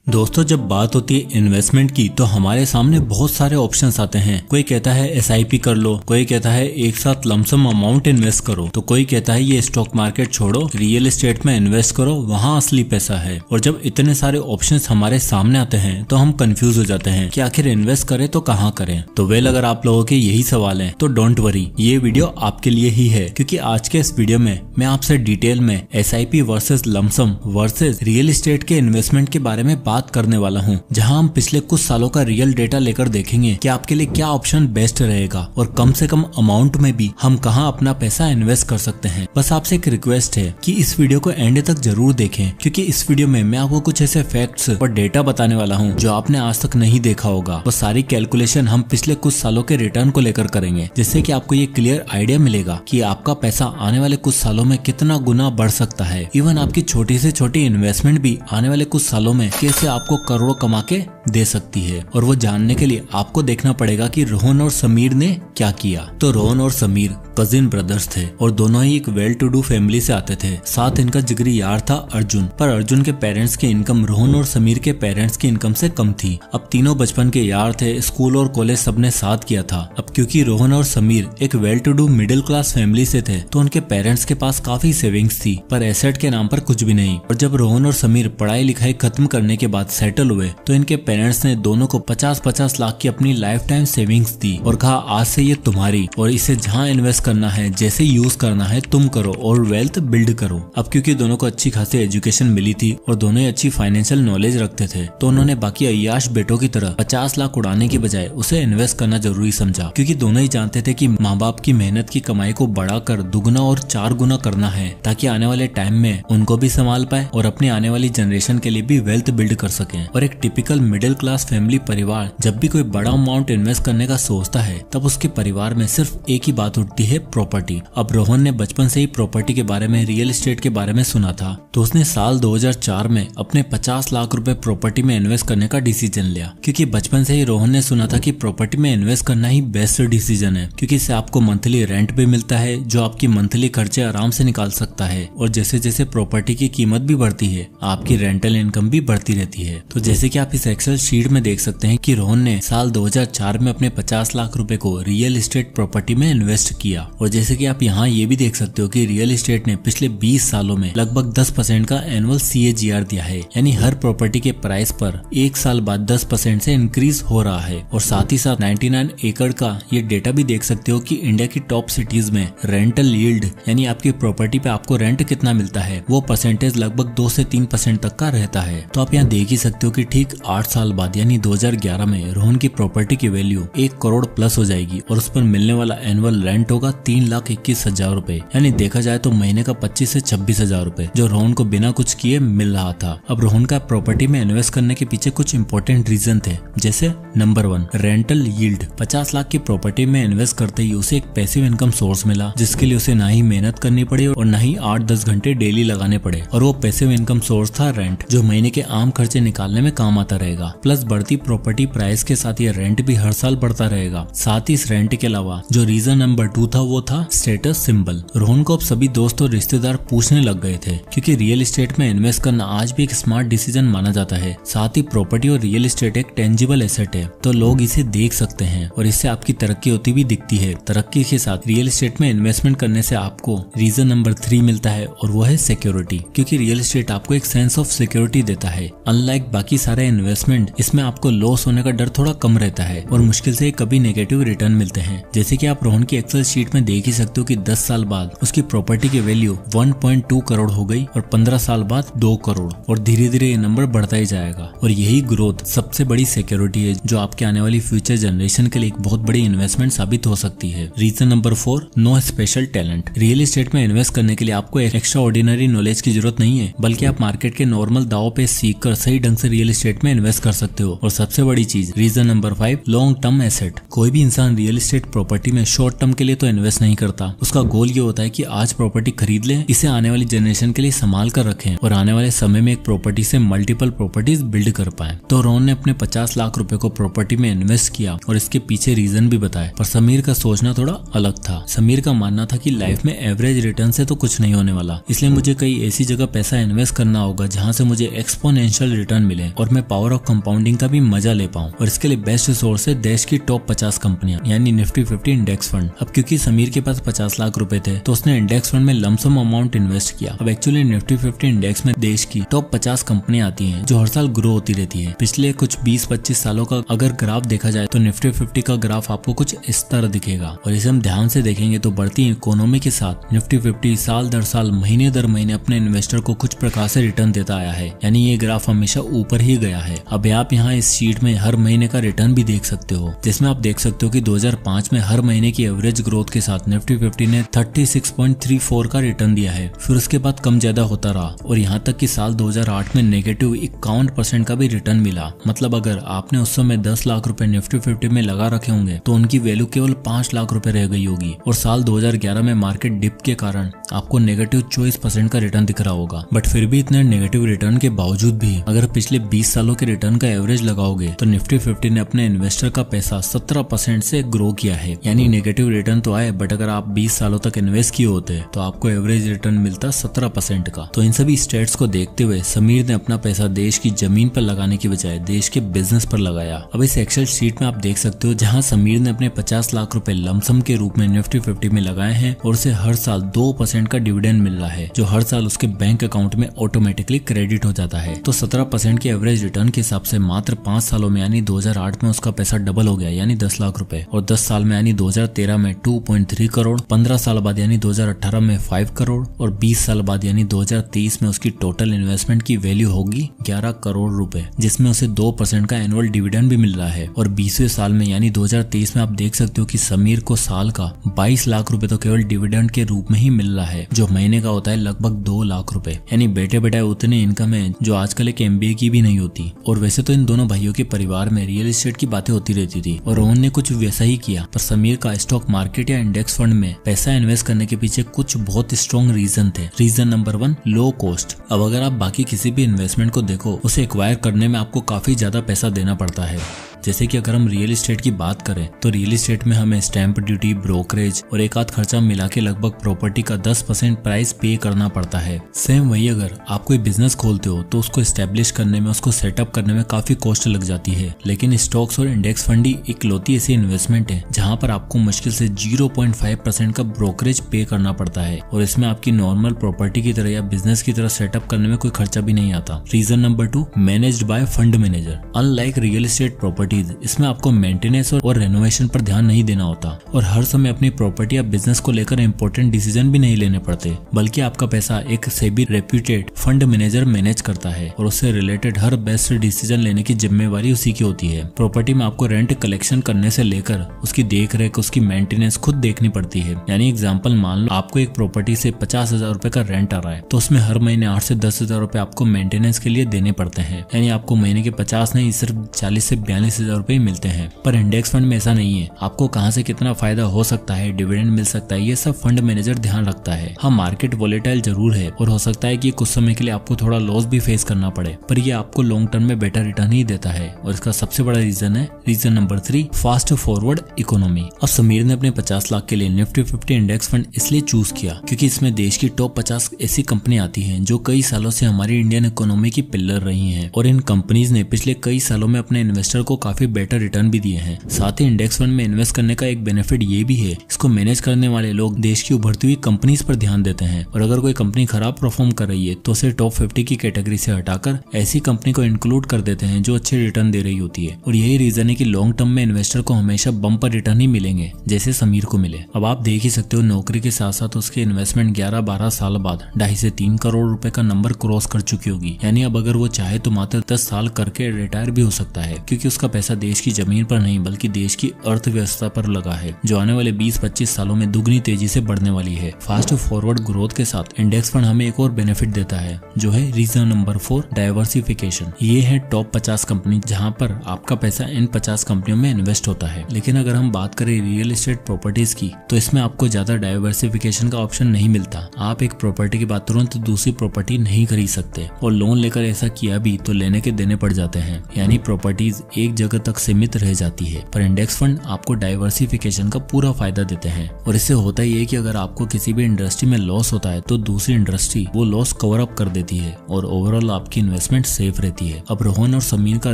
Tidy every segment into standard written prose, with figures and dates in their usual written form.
दोस्तों, जब बात होती है इन्वेस्टमेंट की तो हमारे सामने बहुत सारे ऑप्शंस आते हैं। कोई कहता है एसआईपी कर लो, कोई कहता है एक साथ लमसम अमाउंट इन्वेस्ट करो, तो कोई कहता है ये स्टॉक मार्केट छोड़ो, रियल एस्टेट में इन्वेस्ट करो, वहाँ असली पैसा है। और जब इतने सारे ऑप्शंस हमारे सामने आते हैं तो हम कंफ्यूज हो जाते हैं कि आखिर इन्वेस्ट करें तो कहाँ करें। तो वेल, अगर आप लोगों के यही सवाल है तो डोंट वरी, ये वीडियो आपके लिए ही है, क्योंकि आज के इस वीडियो में मैं आपसे डिटेल में SIP versus lump sum versus real estate के इन्वेस्टमेंट के बारे में बात करने वाला हूं, जहां हम पिछले कुछ सालों का रियल डेटा लेकर देखेंगे कि आपके लिए क्या ऑप्शन बेस्ट रहेगा और कम से कम अमाउंट में भी हम कहां अपना पैसा इन्वेस्ट कर सकते हैं। बस आपसे एक रिक्वेस्ट है कि इस वीडियो को एंड तक जरूर देखें, क्योंकि इस वीडियो में मैं आपको कुछ ऐसे फैक्ट्स और डेटा बताने वाला हूं जो आपने आज तक नहीं देखा होगा। और सारी कैलकुलेशन हम पिछले कुछ सालों के रिटर्न को लेकर करेंगे, जिससे कि आपको ये क्लियर आइडिया मिलेगा कि आपका पैसा आने वाले कुछ सालों में कितना गुना बढ़ सकता है। इवन आपकी छोटी से छोटी इन्वेस्टमेंट भी आने वाले कुछ सालों में कैसे आपको करोड़ों कमा के दे सकती है। और वो जानने के लिए आपको देखना पड़ेगा कि रोहन और समीर ने क्या किया। तो रोहन और समीर कजिन ब्रदर्स थे और दोनों ही एक वेल टू डू फैमिली से आते थे। साथ इनका जिगरी यार था अर्जुन, पर अर्जुन के पेरेंट्स की इनकम रोहन और समीर के पेरेंट्स की इनकम से कम थी। अब तीनों बचपन के यार थे, स्कूल और कॉलेज सबने साथ किया था। अब क्योंकि रोहन और समीर एक well to do middle class family से थे तो उनके पेरेंट्स के पास काफी सेविंग्स थी, पर एसेट के नाम पर कुछ भी नहीं। और जब रोहन और समीर पढ़ाई लिखाई खत्म करने के बाद सेटल हुए तो इनके पेरेंट्स ने दोनों को 50-50 लाख की अपनी लाइफ टाइम सेविंग्स दी और कहा आज से ये तुम्हारी, और इसे जहां इन्वेस्ट करना है, जैसे यूज करना है तुम करो और वेल्थ बिल्ड करो। अब क्योंकि दोनों को अच्छी खासी एजुकेशन मिली थी और दोनों ही अच्छी फाइनेंशियल नॉलेज रखते थे, तो उन्होंने बाकी अय्याश बेटों की तरह 50 लाख उड़ाने की बजाय उसे इन्वेस्ट करना जरूरी समझा, क्योंकि दोनों ही जानते थे कि माँ बाप की मेहनत की कमाई को बढ़ाकर दुगना और 4 गुना करना है, ताकि आने वाले टाइम में उनको भी संभाल पाए और अपनी आने वाली जनरेशन के लिए भी वेल्थ बिल्ड कर सके। और एक टिपिकल मिडिल क्लास फैमिली परिवार जब भी कोई बड़ा अमाउंट इन्वेस्ट करने का सोचता है तब उसके परिवार में सिर्फ एक ही बात उठती है, प्रॉपर्टी। अब रोहन ने बचपन से ही प्रॉपर्टी के बारे में, रियल एस्टेट के बारे में सुना था, तो उसने साल 2004 में अपने 50 लाख रुपए प्रॉपर्टी में इन्वेस्ट करने का डिसीजन लिया, क्योंकि बचपन से ही रोहन ने सुना था कि प्रॉपर्टी में इन्वेस्ट करना ही बेस्ट डिसीजन है, क्योंकि इससे आपको मंथली रेंट भी मिलता है जो आपकी मंथली खर्चे आराम से निकाल सकता है। और जैसे जैसे प्रॉपर्टी की कीमत भी बढ़ती है आपकी रेंटल इनकम भी बढ़ती रहती है। तो जैसे कि आप इस एक्सेल शीट में देख सकते हैं कि रोहन ने साल 2004 में अपने 50 लाख रुपए को रियल एस्टेट प्रॉपर्टी में इन्वेस्ट किया। और जैसे कि आप यहाँ ये भी देख सकते हो कि रियल एस्टेट ने पिछले 20 सालों में लगभग 10% का एनुअल CAGR दिया है, यानी हर प्रॉपर्टी के प्राइस पर एक साल बाद 10% से इंक्रीज हो रहा है। और साथ ही साथ 99 एकड़ का ये डेटा भी देख सकते हो कि इंडिया की टॉप सिटीज में रेंटल यील्ड, यानी आपकी प्रॉपर्टी पे आपको रेंट कितना मिलता है, वो परसेंटेज लगभग 2 से 3% तक का रहता है। तो आप यहाँ देख ही सकते हो कि ठीक 8 साल बाद यानी 2011 में रोहन की प्रॉपर्टी की वैल्यू 1 करोड़ प्लस हो जाएगी और उस पर मिलने वाला एनुअल रेंट होगा 3,21,000 रुपए, यानी देखा जाए तो महीने का 25 से 26,000 रुपए, जो रोहन को बिना कुछ किए मिल रहा था। अब रोहन का प्रॉपर्टी में इन्वेस्ट करने के पीछे कुछ इंपॉर्टेंट रीजन थे, जैसे नंबर 1 रेंटल यील्ड। 50 लाख की प्रॉपर्टी में इन्वेस्ट करते ही उसे एक पैसिव इनकम सोर्स मिला, जिसके लिए उसे ना ही मेहनत करनी पड़ी और ना ही 8-10 घंटे डेली लगाने पड़े। और वो पैसिव इनकम सोर्स था रेंट, जो महीने के आम खर्चे निकालने में काम आता रहेगा। प्लस बढ़ती प्रॉपर्टी प्राइस के साथ ये रेंट भी हर साल बढ़ता रहेगा। साथ ही इस रेंट के अलावा जो रीजन नंबर 2 था वो था स्टेटस सिंबल। रोहन को अब सभी दोस्त और रिश्तेदार पूछने लग गए थे, क्योंकि रियल एस्टेट में इन्वेस्ट करना आज भी एक स्मार्ट डिसीजन माना जाता है। साथ ही प्रॉपर्टी और रियल एस्टेट एक टेंजिबल एसेट है, तो लोग इसे देख सकते हैं और इससे आपकी तरक्की होती भी दिखती है। तरक्की के साथ रियल एस्टेट में इन्वेस्टमेंट करने से आपको रीजन नंबर 3 मिलता है और वो है सिक्योरिटी, क्योंकि रियल एस्टेट आपको एक सेंस ऑफ सिक्योरिटी देता है। अनलाइक बाकी सारे इन्वेस्टमेंट, इसमें आपको लॉस होने का डर थोड़ा कम रहता है और मुश्किल से कभी नेगेटिव रिटर्न मिलते हैं। जैसे कि आप रोहन की एक्सेल शीट में देख ही सकते हो कि 10 साल बाद उसकी प्रॉपर्टी की वैल्यू 1.2 करोड़ हो गई और 15 साल बाद 2 करोड़, और धीरे धीरे ये नंबर बढ़ता ही जाएगा। और यही ग्रोथ सबसे बड़ी सिक्योरिटी है जो आपके आने वाली फ्यूचर जनरेशन के लिए एक बहुत बड़ी इन्वेस्टमेंट साबित हो सकती है। Reason number 4 no special talent. Real estate में इन्वेस्ट करने के लिए आपको एक्स्ट्रा ऑर्डिनरी नॉलेज की जरूरत नहीं है, बल्कि आप मार्केट के नॉर्मल दावों पे सीख कर सही ढंग से रियल एस्टेट में इन्वेस्ट कर सकते हो। और सबसे बड़ी चीज reason number 5 long term asset. कोई भी इंसान रियल एस्टेट प्रॉपर्टी में शॉर्ट टर्म के लिए तो इन्वेस्ट नहीं करता। उसका गोल ये होता है कि आज प्रॉपर्टी खरीद ले, इसे आने वाली जनरेशन के लिए संभाल कर रखें और आने वाले समय में एक प्रॉपर्टी से मल्टीपल प्रॉपर्टीज बिल्ड कर पाए। तो रोहन ने अपने 50 लाख रुपए को प्रॉपर्टी में इन्वेस्ट किया और इसके पीछे रीजन भी बताए। पर समीर का सोचना थोड़ा अलग था। समीर का मानना था कि लाइफ में एवरेज रिटर्न से तो कुछ नहीं होने वाला, इसलिए मुझे कई ऐसी जगह पैसा इन्वेस्ट करना होगा जहां से मुझे एक्सपोनेंशियल रिटर्न मिले और मैं पावर ऑफ कंपाउंडिंग का भी मजा ले पाऊं। और इसके लिए बेस्ट सोर्स है देश की टॉप 50 कंपनियां, यानी निफ्टी 50 इंडेक्स फंड। अब क्योंकि समीर के पास 50 लाख रुपए थे तो उसने इंडेक्स फंड में लमसम अमाउंट इन्वेस्ट किया। अब एक्चुअली निफ्टी 50 इंडेक्स में देश की टॉप 50 कंपनियां आती हैं जो हर साल ग्रो होती रहती है। पिछले कुछ 20-25 सालों का अगर ग्राफ देखा जाए तो निफ्टी 50 का ग्राफ आपको कुछ इस तरह दिखेगा और इसे हम ध्यान से देखेंगे तो बढ़ती इकोनॉमी के साथ निफ्टी 50 साल दर साल महीने दर महीने अपने इन्वेस्टर को कुछ प्रकार से रिटर्न देता आया है, यानी ये ग्राफ हमेशा ऊपर ही गया है। अब आप यहाँ इस शीट में हर महीने का रिटर्न भी देख सकते हो, जिसमें आप देख सकते हो कि 2005 में हर महीने की एवरेज ग्रोथ के साथ निफ्टी 50 ने 36.34 का रिटर्न दिया है। फिर उसके बाद कम ज्यादा होता रहा और यहाँ तक कि साल 2008 में नेगेटिव 51% का भी रिटर्न मिला। मतलब अगर आपने उस समय 10 लाख रुपए निफ्टी 50 में लगा रखे होंगे तो उनकी वैल्यू केवल 5 लाख रुपए रह गई होगी और साल 2011 में मार्केट डिप के कारण आपको नेगेटिव 24% का रिटर्न दिख रहा होगा। बट फिर भी इतने नेगेटिव रिटर्न के बावजूद भी अगर पिछले 20 सालों के रिटर्न का एवरेज लगाओगे तो निफ्टी 50 ने अपने इन्वेस्टर का पैसा 17% से ग्रो किया है। यानी नेगेटिव रिटर्न तो आए बट अगर आप 20 सालों तक इन्वेस्ट किए होते तो आपको एवरेज रिटर्न मिलता 17% का। तो इन सभी स्टेट्स को देखते हुए समीर ने अपना पैसा देश की जमीन पर लगाने की बजाय देश के बिजनेस पर लगाया। अब इस एक्सेल शीट में आप देख सकते हो जहाँ समीर ने अपने 50 लाख रुपए लमसम के रूप में निफ्टी 50 में लगाए हैं और उसे हर साल 2% का डिविडेंड मिल रहा है जो हर साल उसके बैंक अकाउंट में ऑटोमेटिकली क्रेडिट हो जाता है। तो 17% की एवरेज रिटर्न के हिसाब से मात्र 5 सालों में यानी 2008 में उसका पैसा डबल हो गया यानी 10 लाख रुपए और 10 साल में यानी 2013 में 2.3 करोड़, 15 साल बाद यानी 2018 में 5 करोड़ और 20 साल बाद यानी 2023 में उसकी टोटल इन्वेस्टमेंट की वैल्यू होगी 11 करोड़ रुपए, जिसमें उसे 2% का एनुअल डिविडेंड भी मिल रहा है। और 20वें साल में यानी 2023 में आप देख सकते हो कि समीर को साल का 22 लाख रुपए तो केवल डिविडेंड के रूप में ही मिल रहा है जो महीने का होता है लगभग 2 लाख रुपए। यानी बेटे बेटा उतने इनकम है जो आजकल एक MBA की भी नहीं होती। और वैसे तो इन दोनों भाइयों के परिवार में रियल एस्टेट की बातें होती रहती थी और रोहन ने कुछ वैसा ही किया, पर समीर का स्टॉक मार्केट या इंडेक्स फंड में पैसा इन्वेस्ट करने के पीछे कुछ बहुत स्ट्रॉन्ग रीजन थे। Reason number 1, low cost. अब अगर आप बाकी किसी भी इन्वेस्टमेंट को देखो उसे एक्वायर करने में आपको काफी ज्यादा पैसा देना पड़ता है। जैसे कि अगर हम रियल एस्टेट की बात करें तो रियल एस्टेट में हमें स्टैंप ड्यूटी, ब्रोकरेज और एक आध खर्चा मिला के लगभग प्रॉपर्टी का 10% प्राइस पे करना पड़ता है। सेम वही अगर आप कोई बिजनेस खोलते हो तो उसको एस्टेब्लिश करने में, उसको सेटअप करने में काफी कॉस्ट लग जाती है। लेकिन स्टॉक्स और इंडेक्स फंड ही इकलौती ऐसी इन्वेस्टमेंट है जहां पर आपको मुश्किल से 0.5% का ब्रोकरेज पे करना पड़ता है और इसमें आपकी नॉर्मल प्रॉपर्टी की तरह या बिजनेस की तरह सेटअप करने में कोई खर्चा भी नहीं आता। Reason number 2, managed by fund manager. Unlike real estate property, इसमें आपको मेंटेनेंस और रेनोवेशन पर ध्यान नहीं देना होता और हर समय अपनी प्रॉपर्टी या बिजनेस को लेकर इंपॉर्टेंट डिसीजन भी नहीं लेने पड़ते, बल्कि आपका पैसा एक SEBI reputed fund manager manage करता है और उससे रिलेटेड हर बेस्ट डिसीजन लेने की जिम्मेवारी उसी की होती है। प्रॉपर्टी में आपको रेंट कलेक्शन करने से लेकर उसकी देख रेख, उसकी मेंटेनेंस खुद देखनी पड़ती है। यानी एग्जाम्पल मान लो आपको एक प्रॉपर्टी से 50,000 रुपए का रेंट आ रहा है तो उसमें हर महीने 8 से 10,000 रुपए आपको मेंटेनेंस के लिए देने पड़ते हैं। यानी आपको महीने के 50 नहीं सिर्फ 40 से 42,000 रुपए मिलते हैं। पर इंडेक्स फंड में ऐसा नहीं है। आपको कहां से कितना फायदा हो सकता है, डिविडेंड मिल सकता है, ये सब फंड मैनेजर ध्यान रखता है। हाँ, मार्केट वोलेटाइल जरूर है और हो सकता है कि कुछ समय के लिए आपको थोड़ा लॉस भी फेस करना पड़े, पर ये आपको लॉन्ग टर्म में बेटर रिटर्न ही देता है। और इसका सबसे बड़ा रीजन है reason number 3, fast forward economy. अब समीर ने अपने 50 लाख के लिए निफ्टी 50 इंडेक्स फंड इसलिए चूज किया क्योंकि इसमें देश की टॉप 50 ऐसी कंपनी आती हैं जो कई सालों से हमारी इंडियन इकोनॉमी की पिलर रही हैं और इन कंपनीज ने पिछले कई सालों में अपने इन्वेस्टर को काफी बेटर रिटर्न भी दिए हैं। साथ ही इंडेक्स फंड में इन्वेस्ट करने का एक बेनिफिट ये भी है, इसको मैनेज करने वाले लोग देश की उभरती हुई कंपनीज पर ध्यान देते हैं और अगर कोई कंपनी खराब परफॉर्म कर रही है तो उसे टॉप 50 की कैटेगरी से हटाकर ऐसी कंपनी को इंक्लूड कर देते हैं जो अच्छे रिटर्न दे रही होती है। और यही रीजन है कि लॉन्ग टर्म में इन्वेस्टर को हमेशा बम्पर रिटर्न ही मिलेंगे जैसे समीर को मिले। अब आप देख ही सकते हो नौकरी के साथ साथ उसके इन्वेस्टमेंट 11-12 साल बाद 2.5 से 3 करोड़ रुपए का नंबर क्रॉस कर चुकी होगी। यानी अब अगर वो चाहे तो मात्र 10 साल करके रिटायर भी हो सकता है क्योंकि उसका पैसा देश की जमीन पर नहीं बल्कि देश की अर्थव्यवस्था पर लगा है, जो आने वाले 20-25 सालों में दुगनी तेजी से बढ़ने वाली है। फास्ट फॉरवर्ड ग्रोथ के साथ इंडेक्स फंड हमें एक और बेनिफिट देता है, जो है रीजन नंबर 4, डाइवर्सिफिकेशन। ये है टॉप 50 कंपनी जहां पर आपका पैसा इन 50 कंपनियों में इन्वेस्ट होता है। लेकिन अगर हम बात करें रियल एस्टेट प्रॉपर्टीज की, तो इसमें आपको ज्यादा डाइवर्सिफिकेशन का ऑप्शन नहीं मिलता। आप एक प्रॉपर्टी के बाद तुरंत दूसरी प्रॉपर्टी नहीं खरीद सकते, और लोन लेकर ऐसा किया भी तो लेने के देने पड़ जाते हैं, यानी प्रॉपर्टीज एक जगह तक सीमित रह जाती है। पर इंडेक्स फंड आपको डाइवर्सिफिकेशन का पूरा फायदा देते हैं, और इससे होता ही है कि अगर आपको किसी भी इंडस्ट्री में लॉस होता है तो दूसरी इंडस्ट्री वो लॉस कवर अप कर देती है और ओवरऑल आपकी इन्वेस्टमेंट सेफ रहती है। अब रोहन और समीर का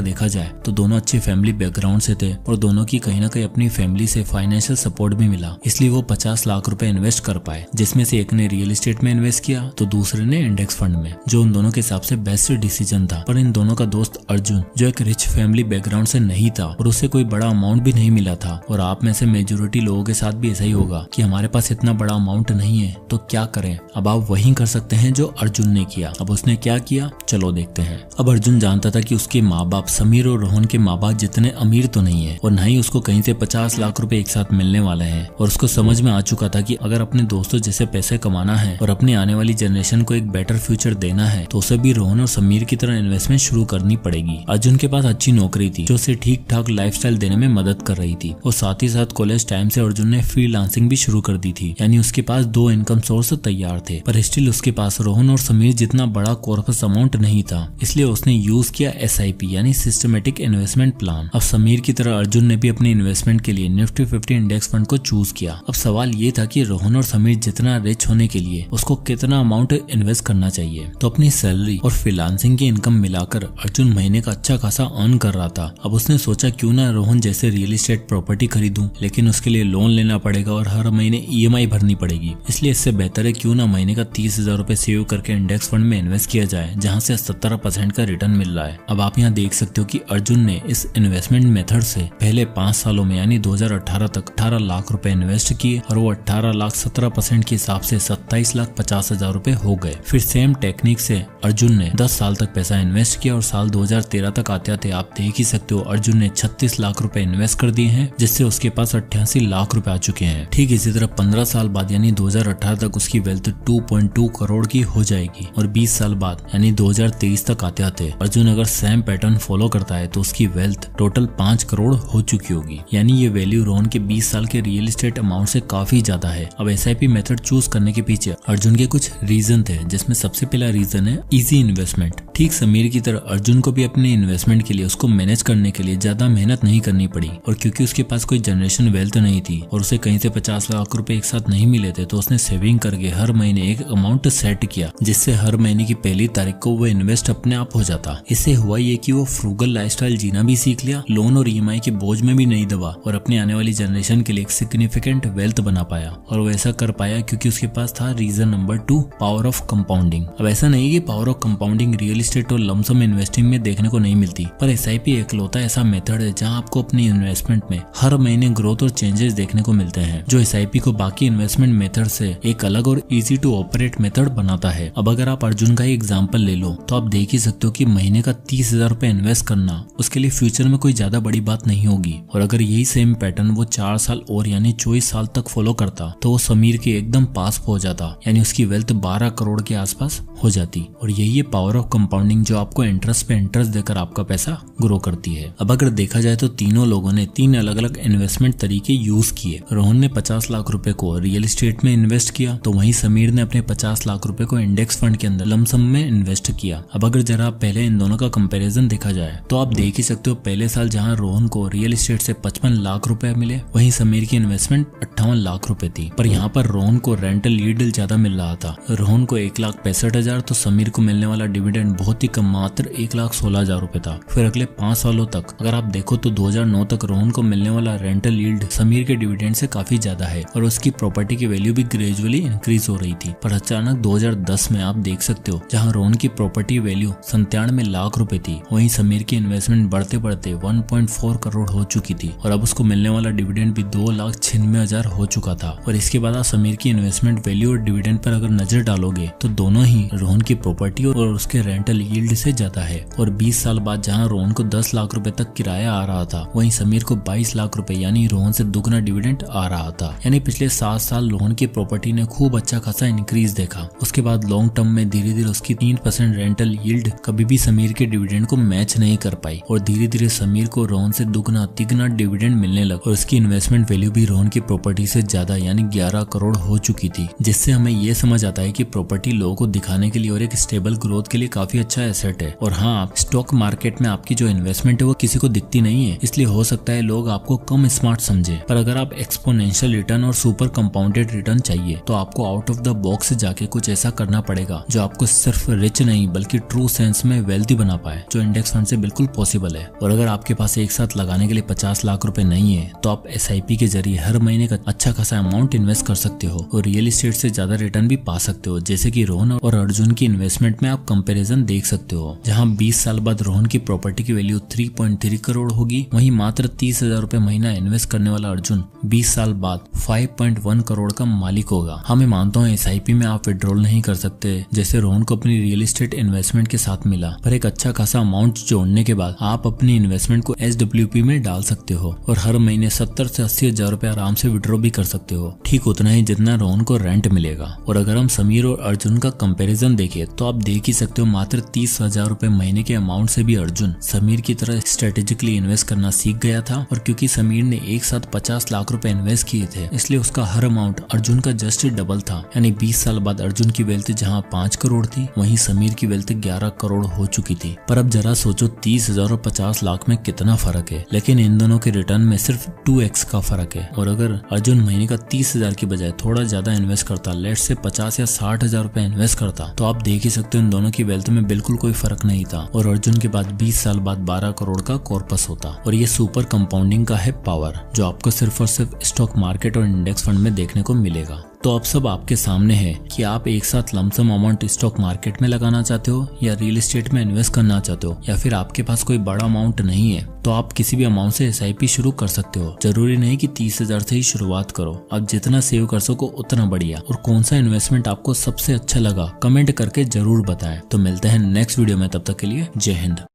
देखा जाए तो दोनों अच्छे फैमिली बैकग्राउंड से थे और दोनों की कहीं ना कहीं अपनी फैमिली से फाइनेंशियल सपोर्ट भी मिला, इसलिए वो 50 लाख रुपए इन्वेस्ट कर पाए, जिसमें से एक ने रियल एस्टेट में इन्वेस्ट किया तो दूसरे ने इंडेक्स फंड में, जो उन दोनों के हिसाब से बेस्ट डिसीजन था। पर इन दोनों का दोस्त अर्जुन, जो एक रिच फैमिली बैकग्राउंड से नहीं था और उसे कोई बड़ा अमाउंट भी नहीं मिला था, और आप में से मेजोरिटी लोगों के साथ भी ऐसा ही होगा कि हमारे पास इतना बड़ा अमाउंट नहीं है तो क्या करें। अब आप वही कर सकते हैं जो अर्जुन ने किया। अब उसने क्या किया, चलो देखते हैं। अब अर्जुन जानता था कि उसके माँ बाप समीर और रोहन के माँ बाप जितने अमीर तो नहीं है, और न ही उसको कहीं से 50 लाख रुपए एक साथ मिलने वाले हैं, और उसको समझ में आ चुका था कि अगर अपने दोस्तों जैसे पैसे कमाना है और अपनी आने वाली जनरेशन को एक बेटर फ्यूचर देना है तो उसे भी रोहन और समीर की तरह इन्वेस्टमेंट शुरू करनी पड़ेगी। अर्जुन के पास अच्छी नौकरी थी जो उसे ठीक ठाक लाइफस्टाइल देने में मदद कर रही थी, और साथ ही साथ कॉलेज टाइम से अर्जुन ने फ्रीलांसिंग भी शुरू कर दी थी, यानी उसके पास 2 इनकम सोर्स तैयार थे। पर स्टिल उसके पास रोहन और समीर जितना बड़ा कॉर्पस अमाउंट नहीं था, इसलिए उसने यूज किया SIP यानी सिस्टमेटिक इन्वेस्टमेंट प्लान। अब समीर की तरह अर्जुन ने भी अपने इन्वेस्टमेंट के लिए निफ्टी 50 इंडेक्स फंड को चूज किया। अब सवाल ये था कि रोहन और समीर जितना रिच होने के लिए उसको कितना अमाउंट इन्वेस्ट करना चाहिए। तो अपनी सैलरी और फ्रीलांसिंग की इनकम मिलाकर अर्जुन महीने का अच्छा खासा अर्न कर रहा था। अब उसने सोचा क्यों ना रोहन जैसे रियल एस्टेट प्रॉपर्टी खरीदूं, लेकिन उसके लिए लोन लेना पड़ेगा और हर महीने EMI भरनी पड़ेगी, इसलिए इससे बेहतर है क्यों ना महीने का 30,000 रुपए सेव करके इंडेक्स फंड में इन्वेस्ट किया जाए, जहां से 17% का रिटर्न मिल रहा है। अब आप यहाँ देख सकते हो कि अर्जुन ने इस इन्वेस्टमेंट मेथड से पहले 5 सालों में यानी 2018 तक 18 लाख रुपए इन्वेस्ट किए, और वो 18 लाख 17% के हिसाब से 27,50,000 रुपए हो गए। फिर सेम टेक्निक से अर्जुन ने 10 साल तक पैसा इन्वेस्ट किया, और साल 2013 तक आते आते आप देख ही सकते हो अर्जुन ने 36 लाख रुपए इन्वेस्ट कर दिए हैं, जिससे उसके पास 88 लाख रुपए आ चुके हैं। ठीक इसी तरह 15 साल बाद यानी 2018 तक उसकी वेल्थ 2.2 करोड़ की हो जाएगी, और 20 साल बाद यानी 2023 तक आते आते अर्जुन अगर सेम पैटर्न फॉलो करता है तो उसकी वेल्थ टोटल 5 करोड़ हो चुकी होगी, यानी ये वैल्यू रोहन के 20 साल के रियल एस्टेट अमाउंट से काफी ज्यादा है। अब SIP मेथड चूज करने के पीछे अर्जुन के कुछ रीजन थे, जिसमें सबसे पहला रीजन है इजी इन्वेस्टमेंट। ठीक समीर की तरह अर्जुन को भी अपने इन्वेस्टमेंट के लिए उसको मैनेज करने के लिए ज्यादा मेहनत नहीं करनी पड़ी, और क्योंकि उसके पास कोई जनरेशन वेल्थ नहीं थी और उसे कहीं से 50 लाख रुपए एक साथ नहीं मिले थे, तो उसने सेविंग करके हर महीने एक अमाउंट सेट किया, जिससे हर महीने की पहली तारीख को वो इन्वेस्ट अपने आप हो जाता। इससे हुआ ये कि वो फ्रूगल लाइफस्टाइल जीना भी सीख लिया, लोन और EMI के बोझ में भी नहीं दबा, और अपनी आने वाली जनरेशन के लिए एक सिग्निफिकेंट वेल्थ बना पाया। और वो ऐसा कर पाया क्योंकि उसके पास था reason number 2, power of compounding. अब ऐसा नहीं कि power of compounding real estate और लमसम इन्वेस्टिंग में देखने को नहीं मिलती, पर SIP एकलौता ऐसा मेथड है जहां आपको अपनी इन्वेस्टमेंट में हर महीने ग्रोथ और चेंजेस देखने को मिलते हैं, जो SIP को बाकी इन्वेस्टमेंट मेथड से एक अलग और इजी टू ऑपरेट मेथड बनाता है। अब अगर आप अर्जुन का ही एग्जांपल ले लो तो आप देख ही सकते हो कि महीने का 30,000 रुपए इन्वेस्ट करना उसके लिए फ्यूचर में कोई ज्यादा बड़ी बात नहीं होगी, और अगर यही सेम पैटर्न वो 4 साल और यानी 24 साल तक फॉलो करता तो वो समीर के एकदम पास हो जाता, यानी उसकी वेल्थ 12 करोड़ के आसपास हो जाती। और यही है पावर ऑफ कंपाउंडिंग, जो आपको इंटरेस्ट पे इंटरेस्ट देकर आपका पैसा ग्रो करती है। अब अगर देखा जाए तो तीनों लोगों ने 3 अलग अलग इन्वेस्टमेंट तरीके यूज किए। रोहन ने 50 लाख रुपए को रियल एस्टेट में इन्वेस्ट किया, तो वहीं समीर ने अपने 50 लाख रुपए को इंडेक्स फंड के अंदर लमसम में इन्वेस्ट किया। अब अगर जरा पहले इन दोनों का कंपैरिजन देखा जाए तो आप देख ही सकते हो पहले साल जहां रोहन को रियल एस्टेट से 55 लाख रुपए मिले, वहीं समीर की इन्वेस्टमेंट 58 लाख रुपए थी। पर यहाँ पर रोहन को रेंटल यील्ड ज्यादा मिल रहा था। रोहन को 1,65,000 तो समीर को मिलने वाला डिविडेंड बहुत ही कम, मात्र 1,16,000 रुपए था। फिर अगले 5 सालों तक अगर आप देखो तो 2009 तक रोहन को मिलने वाला रेंटल यील्ड समीर के डिविडेंड से काफी ज्यादा है, और उसकी प्रॉपर्टी की वैल्यू भी ग्रेजुअली इंक्रीज हो रही थी। पर अचानक 2010 में आप देख सकते हो जहाँ रोहन की प्रॉपर्टी वैल्यू 97 लाख रुपए थी, वहीं समीर की इन्वेस्टमेंट बढ़ते बढ़ते 1.4 करोड़ हो चुकी थी, और अब उसको मिलने वाला डिविडेंड भी 2,96,000 हो चुका था। और इसके बाद आप समीर की इन्वेस्टमेंट वैल्यू और डिविडेंड पर अगर नजर डालोगे तो दोनों ही रोहन की प्रॉपर्टी और उसके रेंटल यील्ड से ज्यादा है। और 20 साल बाद जहाँ रोहन को 10 लाख रुपए तक किराया आ रहा था, वहीं समीर को 22 लाख रुपए यानी रोहन से दुगना डिविडेंड आ रहा था। यानी पिछले 7 साल रोहन की प्रॉपर्टी ने खूब अच्छा खासा इंक्रीज देखा। उसके बाद लॉन्ग टर्म में धीरे धीरे उसकी 3% रेंटल यील्ड कभी भी समीर के डिविडेंड को मैच नहीं कर पाई और धीरे धीरे समीर को रोहन से दुगना तिगना डिविडेंड मिलने लगा और उसकी इन्वेस्टमेंट वैल्यू भी रोहन की प्रॉपर्टी से ज्यादा यानी 11 करोड़ हो चुकी थी, जिससे हमें ये समझ आता है कि प्रॉपर्टी लोगों को दिखाने के लिए और एक स्टेबल ग्रोथ के लिए काफी अच्छा एसेट है। और हाँ, स्टॉक मार्केट में आपकी जो इन्वेस्टमेंट है वो किसी को दिखती नहीं है, इसलिए हो सकता है लोग आपको कम स्मार्ट समझे। पर अगर आप एक्सपोनेंशियल रिटर्न और सुपर कंपाउंडेड रिटर्न चाहिए तो आपको आउट ऑफ द बॉक्स जाके कुछ ऐसा करना पड़ेगा जो आपको सिर्फ रिच नहीं बल्कि ट्रू सेंस में वेल्थी बना पाए, जो इंडेक्स फंड से बिल्कुल पॉसिबल है। और अगर आपके पास एक साथ लगाने के लिए 50 लाख रुपए नहीं है तो आप SIP के जरिए हर महीने का अच्छा खासा अमाउंट इन्वेस्ट कर सकते हो और रियल एस्टेट से ज्यादा रिटर्न भी पा सकते हो। जैसे कि रोहन और अर्जुन की इन्वेस्टमेंट में आप कंपैरिजन देख सकते हो, जहां 20 साल बाद रोहन की प्रॉपर्टी की वैल्यू 3.3 करोड़ होगी, वहीं मात्र 30,000 रुपए महीना इन्वेस्ट करने वाला अर्जुन 20 साल बाद 5.1 करोड़ का मालिक होगा। हमें मानता हूँ SIP में आप विड्रॉल नहीं कर सकते जैसे रोहन को अपनी रियल एस्टेट इन्वेस्टमेंट के साथ मिला, पर एक अच्छा खासा अमाउंट जोड़ने के बाद आप अपनी इन्वेस्टमेंट को SWP में डाल सकते हो और हर महीने 70 से 80,000 रुपए आराम से विड्रॉ भी कर सकते हो, ठीक उतना ही जितना रोहन को रेंट मिलेगा। और अगर हम समीर और अर्जुन का कंपैरिजन देखें तो आप देख ही सकते हो मात्र 30,000 रुपए महीने के अमाउंट से भी अर्जुन समीर की तरह स्ट्रेटेजिकली इन्वेस्ट करना सीख गया था। और क्योंकि समीर ने एक साथ 50 लाख रुपए इन्वेस्ट किए थे, इसलिए उसका हर अमाउंट अर्जुन का जस्ट डबल था। यानी 20 साल बाद अर्जुन की वेल्थ जहां 5 करोड़ थी, वहीं समीर की वेल्थ 11 करोड़ हो चुकी थी। पर अब जरा सोचो 30,000 और 50 लाख में कितना फर्क है, लेकिन इन दोनों के रिटर्न में सिर्फ 2x का फर्क है। और अगर अर्जुन महीने का 30,000 की बजाय थोड़ा ज्यादा इन्वेस्ट करता, लेट से 50 या 60,000 रुपए इन्वेस्ट करता, तो आप देख ही सकते हो इन दोनों की वेल्थ में बिल्कुल कोई फर्क नहीं था और अर्जुन के बाद 20 साल बाद 12 करोड़ का कॉर्पस होता। और ये सुपर कंपाउंडिंग का है पावर, जो आपको सिर्फ और सिर्फ स्टॉक मार्केट और इंडेक्स फंड में देखने को मिलेगा। तो अब सब आपके सामने है कि आप एक साथ लमसम अमाउंट स्टॉक मार्केट में लगाना चाहते हो या रियल एस्टेट में इन्वेस्ट करना चाहते हो, या फिर आपके पास कोई बड़ा अमाउंट नहीं है तो आप किसी भी अमाउंट से SIP शुरू कर सकते हो। जरूरी नहीं कि 30,000 से ही शुरुआत करो, आप जितना सेव कर सको उतना बढ़िया। और कौन सा इन्वेस्टमेंट आपको सबसे अच्छा लगा कमेंट करके जरूर बताएं। तो मिलते हैं नेक्स्ट वीडियो में, तब तक के लिए जय हिंद।